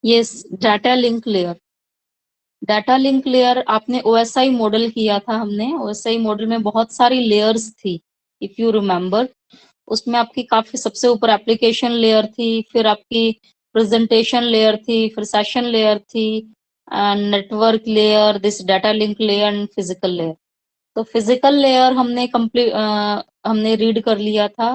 Yes, data link layer. Data link layer आपने OSI model किया था, हमने ओएसआई मॉडल में बहुत सारी लेयर्स थी, इफ यू रिमेम्बर। उसमें आपकी काफी सबसे ऊपर एप्लीकेशन लेयर थी, फिर आपकी प्रेजेंटेशन लेयर थी, फिर सेशन लेयर थी, network layer, this data link layer and physical layer. तो फिजिकल लेयर हमने रीड कर लिया था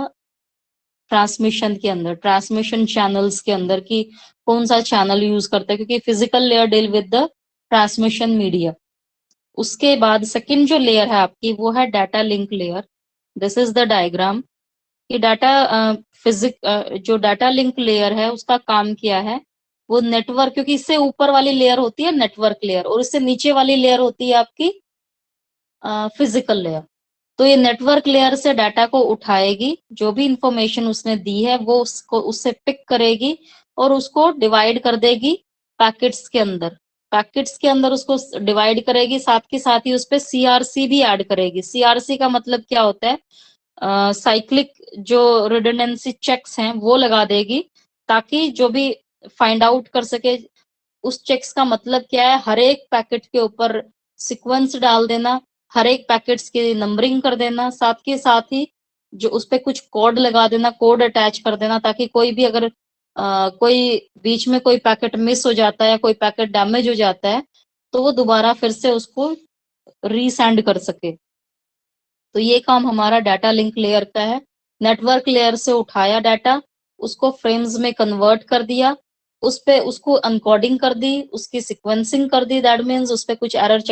ट्रांसमिशन के अंदर, ट्रांसमिशन चैनल्स के अंदर कि कौन सा चैनल यूज करता है, क्योंकि physical layer deal with the transmission media. उसके बाद सेकंड जो लेयर है आपकी वो है data link layer. This is the diagram कि डाटा जो डाटा लिंक लेयर है उसका काम क्या है। वो नेटवर्क, क्योंकि इससे ऊपर वाली लेयर होती है नेटवर्क लेयर और इससे नीचे वाली लेयर होती है आपकी फिजिकल लेयर। तो ये नेटवर्क लेयर से डाटा को उठाएगी, जो भी इंफॉर्मेशन उसने दी है वो उसको उससे पिक करेगी और उसको डिवाइड कर देगी पैकेट्स के अंदर। पैकेट्स के अंदर उसको डिवाइड करेगी, साथ के साथ ही उस पे सीआरसी भी ऐड करेगी। सीआरसी का मतलब क्या होता है, साइक्लिक जो रिडंडेंसी चेक्स हैं वो लगा देगी, ताकि जो भी फाइंड आउट कर सके। उस चेक्स का मतलब क्या है, हर एक पैकेट के ऊपर सीक्वेंस डाल देना, हर एक पैकेट्स की नंबरिंग कर देना, साथ के साथ ही जो उस पे कुछ कोड लगा देना, कोड अटैच कर देना, ताकि कोई भी अगर कोई बीच में कोई पैकेट मिस हो जाता है, कोई पैकेट डैमेज हो जाता है, तो वो दोबारा फिर से उसको रीसेंड कर सके। तो ये काम हमारा डाटा लिंक लेयर का है। नेटवर्क लेयर से उठाया डाटा, उसको फ्रेम्स में कन्वर्ट कर दिया, उस पे उसको अनकोडिंग कर दी, उसकी सिक्वेंसिंग कर दी, दैट मीन्स उस पे कुछ एरर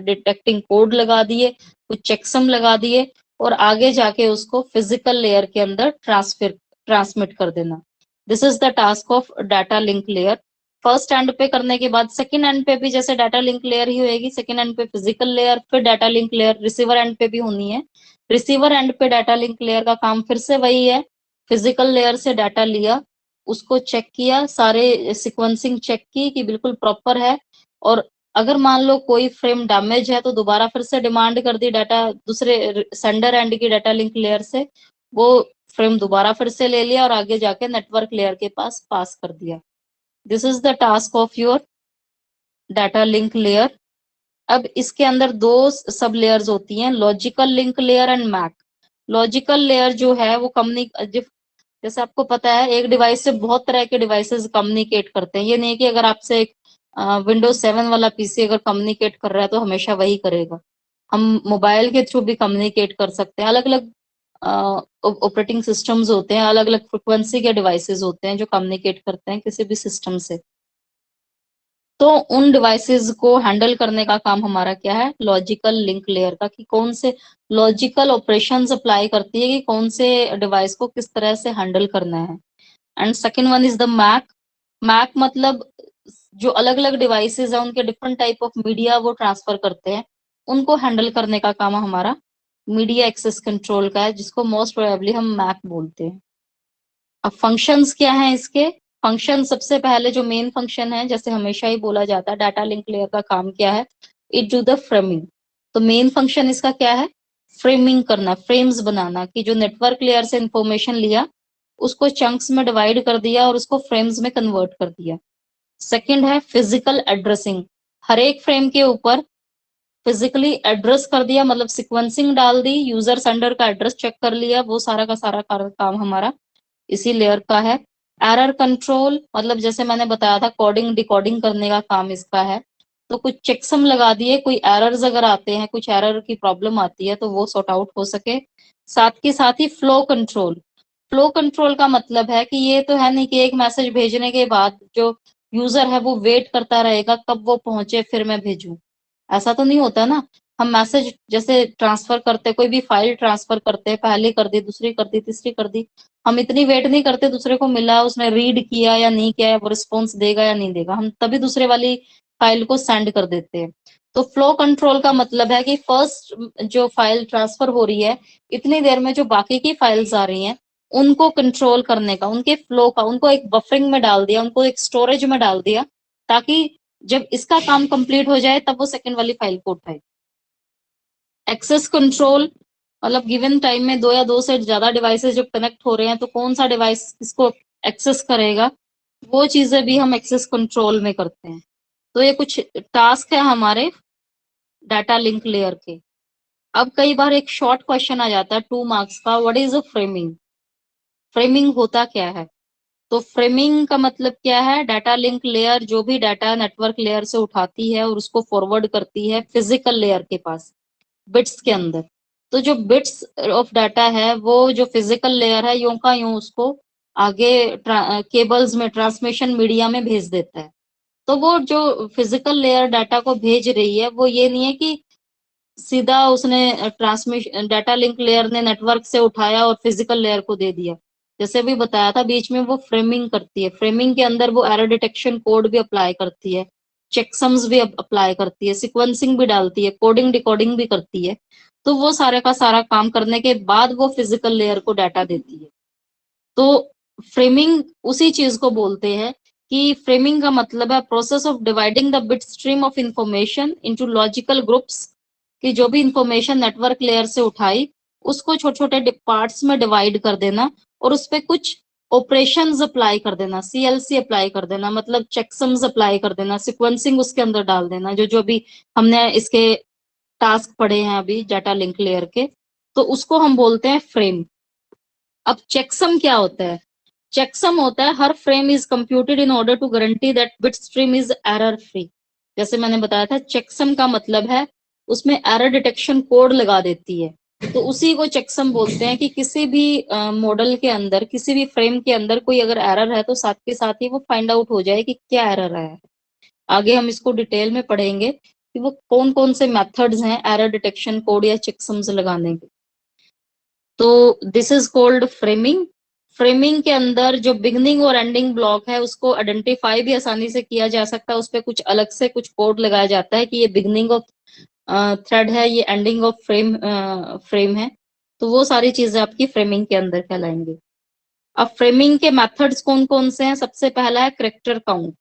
डिटेक्टिंग कोड लगा दिए, कुछ चेकसम लगा दिए, और आगे जाके उसको फिजिकल लेयर के अंदर ट्रांसमिट कर देना। This is the task of data link layer. First and पे करने के बाद सेकंड एंड पे भी जैसे डाटा लिंक लेयर ही होएगी, सेकंड एंड पे फिजिकल लेयर, फिर data link layer receiver and पे भी होनी है। रिसीवर एंड पे डाटा लिंक लेयर का काम फिर से वही है, फिजिकल लेयर से डाटा लिया, उसको चेक किया, सारे सीक्वेंसिंग चेक की कि बिल्कुल प्रॉपर है, और अगर मान लो कोई फ्रेम डैमेज है तो दोबारा फिर से डिमांड कर दी डाटा दूसरे सेंडर एंड की डाटा लिंक लेयर से, वो फ्रेम दोबारा फिर से ले लिया और आगे जाके नेटवर्क लेयर के पास पास कर दिया। This is the task of your data link layer. अब इसके अंदर दो सब लेयर्स होती हैं, logical link layer and MAC. Logical layer जो है वो जैसे आपको पता है एक डिवाइस से बहुत तरह के डिवाइसेस कम्युनिकेट करते हैं। ये नहीं कि अगर आपसे एक विंडोज 7 वाला पीसी अगर कम्युनिकेट कर रहा है तो हमेशा वही करेगा। हम मोबाइल के थ्रू भी कम्युनिकेट कर सकते हैं। अलग अलग ऑपरेटिंग सिस्टम्स होते हैं, अलग अलग फ्रिक्वेंसी के डिवाइसेस होते हैं जो कम्युनिकेट करते हैं किसी भी सिस्टम से। तो उन डिवाइसेस को हैंडल करने का काम हमारा क्या है, लॉजिकल लिंक लेयर का, कि कौन से लॉजिकल ऑपरेशंस अप्लाई करती है कि कौन से डिवाइस को किस तरह से हैंडल करना है। And second one is the MAC. MAC मतलब जो अलग अलग डिवाइसेस है उनके डिफरेंट टाइप ऑफ मीडिया वो ट्रांसफर करते हैं, उनको हैंडल करने का काम हमारा मीडिया एक्सेस कंट्रोल का है, जिसको मोस्ट प्रोबेबली हम मैक बोलते हैं। अब फंक्शंस क्या हैं इसके। फंक्शन सबसे पहले जो मेन फंक्शन है, जैसे हमेशा ही बोला जाता है डाटा लिंक लेयर का काम क्या है, इट डू द फ्रेमिंग। तो मेन फंक्शन इसका क्या है, फ्रेमिंग करना, फ्रेम्स बनाना, कि जो नेटवर्क लेयर से इंफॉर्मेशन लिया उसको चंक्स में डिवाइड कर दिया और उसको फ्रेम्स में कन्वर्ट कर दिया। सेकंड है फिजिकल एड्रेसिंग। हर एक फ्रेम के ऊपर फिजिकली एड्रेस कर दिया, मतलब सिक्वेंसिंग डाल दी, यूजर सेंडर का एड्रेस चेक कर लिया, वो सारा का सारा काम हमारा इसी लेयर का है। एरर कंट्रोल मतलब जैसे मैंने बताया था कोडिंग डिकोडिंग करने का काम इसका है। तो कुछ चेकसम लगा दिए, कोई एरर्स अगर आते हैं, कुछ एरर की प्रॉब्लम आती है तो वो सॉर्ट आउट हो सके। साथ के साथ ही फ्लो कंट्रोल। फ्लो कंट्रोल का मतलब है कि ये तो है नहीं कि एक मैसेज भेजने के बाद जो यूजर है वो वेट करता रहेगा कब वो पहुंचे फिर मैं भेजूं। ऐसा तो नहीं होता ना। हम मैसेज जैसे ट्रांसफर करते, कोई भी फाइल ट्रांसफर करते, पहले कर दी, दूसरी कर दी, तीसरी कर दी, हम इतनी वेट नहीं करते दूसरे को मिला, उसने रीड किया या नहीं किया, वो रिस्पॉन्स देगा या नहीं देगा, हम तभी दूसरे वाली फाइल को सेंड कर देते हैं। तो फ्लो कंट्रोल का मतलब है कि फर्स्ट जो फाइल ट्रांसफर हो रही है, इतनी देर में जो बाकी की फाइल्स आ रही हैं उनको कंट्रोल करने का, उनके फ्लो का, उनको एक बफरिंग में डाल दिया, उनको एक स्टोरेज में डाल दिया, ताकि जब इसका काम कंप्लीट हो जाए तब वो सेकंड वाली फाइल को उठाए। एक्सेस कंट्रोल मतलब गिवन टाइम में दो या दो से ज्यादा डिवाइसेस जब कनेक्ट हो रहे हैं तो कौन सा डिवाइस इसको एक्सेस करेगा, वो चीजें भी हम एक्सेस कंट्रोल में करते हैं। तो ये कुछ टास्क है हमारे डाटा लिंक लेयर के। अब कई बार एक शॉर्ट क्वेश्चन आ जाता है 2 मार्क्स का, what is a framing? Framing होता क्या है? तो फ्रेमिंग का मतलब क्या है? डाटा लिंक लेयर जो भी डाटा नेटवर्क लेयर से उठाती है और उसको फॉरवर्ड करती है फिजिकल लेयर के पास, बिट्स के अंदर। तो जो बिट्स ऑफ डाटा है वो जो फिजिकल लेयर है, यूं का यूं उसको आगे केबल्स में ट्रांसमिशन मीडिया में भेज देता है। तो वो जो फिजिकल लेयर डाटा को भेज रही है, वो ये नहीं है कि सीधा उसने ट्रांसमिशन डाटा लिंक लेयर ने नेटवर्क से उठाया और फिजिकल लेयर को दे दिया। जैसे भी बताया था बीच में, वो फ्रेमिंग करती है। फ्रेमिंग के अंदर वो एरर डिटेक्शन कोड भी अप्लाई करती है, चेकसम्स भी अप्लाई करती है, सीक्वेंसिंग भी डालती है, कोडिंग डिकोडिंग भी करती है। तो वो सारे का सारा काम करने के बाद वो फिजिकल लेयर को डाटा देती है। तो फ्रेमिंग उसी चीज को बोलते हैं कि फ्रेमिंग का मतलब है process of dividing the bit stream of information into logical groups, कि जो भी इंफॉर्मेशन नेटवर्क लेयर से उठाई उसको छोटे छोटे पार्ट्स में डिवाइड कर देना और उस पर कुछ ऑपरेशंस अप्लाई कर देना, सीएलसी अप्लाई कर देना, मतलब चेकसम्स अप्लाई कर देना, सीक्वेंसिंग उसके अंदर डाल देना, जो जो भी हमने इसके टास्क पढ़े हैं अभी डाटा लिंक लेयर के, तो उसको हम बोलते हैं फ्रेम। अब चेकसम क्या होता है? चेकसम होता है हर frame is computed in order to guarantee that bit stream is error free. जैसे मैंने बताया था, चेकसम का मतलब है उसमें एरर डिटेक्शन कोड लगा देती है। तो उसी को चेकसम बोलते हैं कि किसी भी मॉडल के अंदर, किसी भी फ्रेम के अंदर कोई अगर एरर है तो साथ के साथ ही वो फाइंड आउट हो जाए कि क्या एरर है। आगे हम इसको डिटेल में पढ़ेंगे कि वो कौन कौन से मेथड्स हैं एरर डिटेक्शन कोड या चेकसम्स लगाने के। तो this is called framing. Framing के अंदर जो बिगनिंग और एंडिंग ब्लॉक है उसको आइडेंटिफाई भी आसानी से किया जा सकता है। उस पर कुछ अलग से कुछ कोड लगाया जाता है कि ये बिगनिंग ऑफ थ्रेड है, ये एंडिंग ऑफ फ्रेम है। तो वो सारी चीजें आपकी फ्रेमिंग के अंदर कहलाएंगी। अब फ्रेमिंग के मेथड्स कौन कौन से हैं? सबसे पहला है करेक्टर काउंट।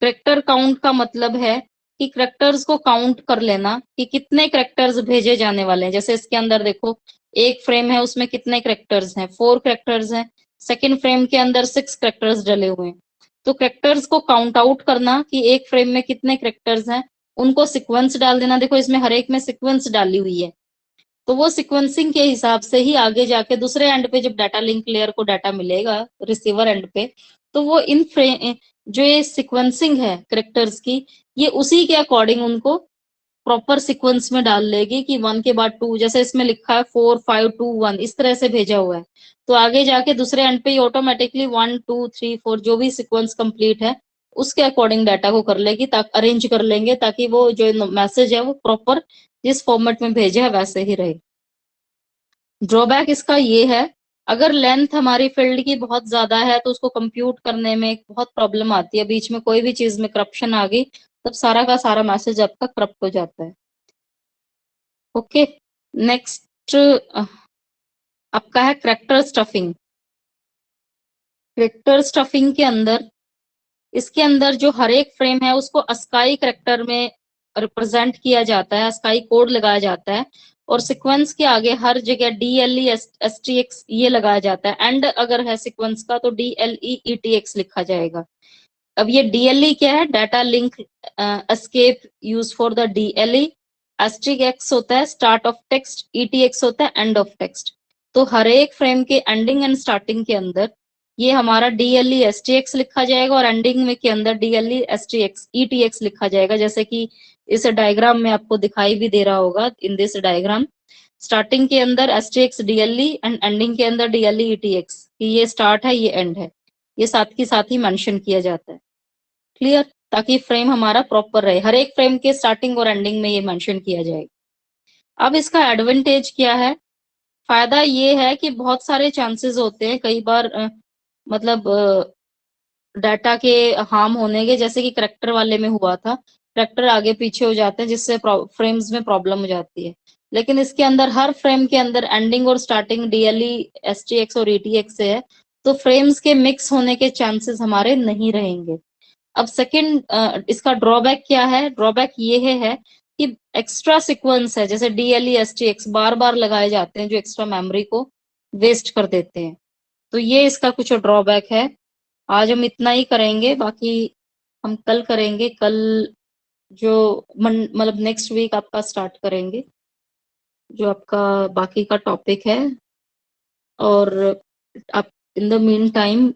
करेक्टर काउंट का मतलब है कि करेक्टर्स को काउंट कर लेना कि कितने करेक्टर्स भेजे जाने वाले हैं। जैसे इसके अंदर देखो, एक फ्रेम है उसमें कितने करेक्टर्स हैं? 4 करेक्टर्स हैं। सेकंड फ्रेम के अंदर 6 करेक्टर्स डले हुए हैं। तो करेक्टर्स को काउंट आउट करना कि एक फ्रेम में कितने करेक्टर्स हैं, उनको सिक्वेंस डाल देना। देखो इसमें हर एक में सिक्वेंस डाली हुई है। तो वो सिक्वेंसिंग के हिसाब से ही आगे जाके दूसरे एंड पे जब डाटा लिंक लेयर को डाटा मिलेगा रिसीवर एंड पे, तो वो इन फ्रेम जो ये सिक्वेंसिंग है करेक्टर्स की, ये उसी के अकॉर्डिंग उनको प्रॉपर सीक्वेंस में डाल लेगी कि 1 के बाद 2, जैसे इसमें लिखा है 4 5 2 1, इस तरह से भेजा हुआ है। तो आगे जाके दूसरे एंड पे ऑटोमेटिकली 1 2 3 4 जो भी सीक्वेंस कंप्लीट है उसके अकॉर्डिंग डाटा को कर लेगी, ताकि अरेंज कर लेंगे ताकि वो जो मैसेज है वो प्रॉपर जिस फॉर्मेट में भेजे है वैसे ही रहे। ड्रॉबैक इसका ये है, अगर लेंथ हमारी फील्ड की बहुत ज्यादा है तो उसको कंप्यूट करने में बहुत प्रॉब्लम आती है। बीच में कोई भी चीज में करप्शन आ गई तब सारा का सारा मैसेज आपका करप्ट हो जाता है। ओके, नेक्स्ट आपका है करेक्टर स्टफिंग। करेक्टर स्टफिंग के अंदर, इसके अंदर जो हर एक फ्रेम है उसको अस्काई करेक्टर में रिप्रेजेंट किया जाता है, अस्काई कोड लगाया जाता है, और सीक्वेंस के आगे हर जगह DLE STX ये लगाया जाता है। एंड अगर है सीक्वेंस का तो DLE ETX लिखा जाएगा। अब ये DLE क्या है? Data link escape use for the DLE। STX होता है स्टार्ट ऑफ टेक्स्ट, ETX होता है एंड ऑफ टेक्स्ट। तो हर एक फ्रेम के एंडिंग एंड स्टार्टिंग के अंदर ये हमारा DLE STX लिखा जाएगा और एंडिंग में के अंदर DLE STX ETX लिखा जाएगा। जैसे कि इस डायग्राम में आपको दिखाई भी दे रहा होगा, इन दिस डायग्राम स्टार्टिंग के अंदर STX DLE एंड एंडिंग के अंदर DLE ETX, कि ये स्टार्ट है ये एंड है, ये साथ के साथ ही मेंशन किया जाता है। क्लियर? ताकि फ्रेम हमारा प्रॉपर रहे, हर एक फ्रेम के स्टार्टिंग और एंडिंग में ये मेंशन किया जाएगा। अब इसका एडवांटेज क्या है? फायदा ये है कि बहुत सारे चांसेस होते हैं कई बार मतलब डाटा के हार्म होने के, जैसे कि करेक्टर वाले में हुआ था, करेक्टर आगे पीछे हो जाते हैं जिससे फ्रेम्स में प्रॉब्लम हो जाती है। लेकिन इसके अंदर हर फ्रेम के अंदर एंडिंग और स्टार्टिंग DLE STX और ETX से है, तो फ्रेम्स के मिक्स होने के चांसेस हमारे नहीं रहेंगे। अब सेकंड इसका ड्रॉबैक क्या है? ड्रॉबैक ये है कि एक्स्ट्रा सीक्वेंस है, जैसे DLE STX बार बार लगाए जाते हैं जो एक्स्ट्रा मेमोरी को वेस्ट कर देते हैं। तो ये इसका कुछ ड्रॉबैक है। आज हम इतना ही करेंगे, बाकी हम कल करेंगे। कल जो मतलब नेक्स्ट वीक आपका स्टार्ट करेंगे, जो आपका बाकी का टॉपिक है। और आप इन द मीन टाइम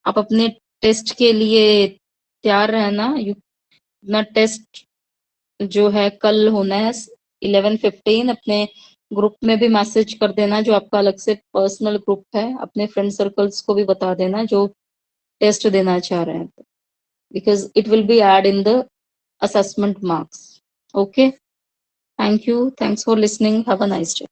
आप अपने टेस्ट के लिए तैयार रहना। अपना टेस्ट जो है कल होना है 11:15। अपने ग्रुप में भी मैसेज कर देना, जो आपका अलग से पर्सनल ग्रुप है। अपने फ्रेंड सर्कल्स को भी बता देना जो टेस्ट देना चाह रहे हैं, because it will be add in the assessment marks. Okay, thank you, thanks for listening, have a nice day.